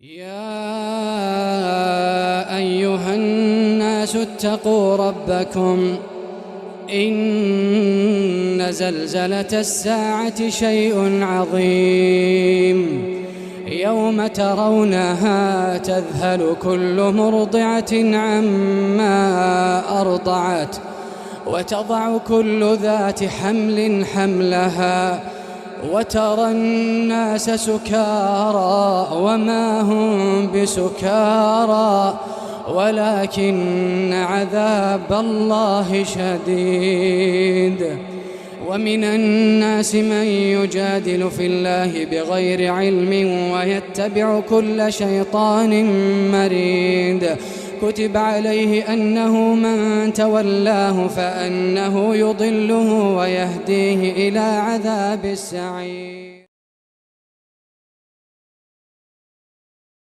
يا أيها الناس اتقوا ربكم إن زلزلة الساعة شيء عظيم يوم ترونها تذهل كل مرضعة عما أرضعت وتضع كل ذات حمل حملها وترى الناس سكارى وما هم بسكارى ولكن عذاب الله شديد. ومن الناس من يجادل في الله بغير علم ويتبع كل شيطان مريد كتب عليه أنه من تولاه فأنه يضله ويهديه إلى عذاب السعير.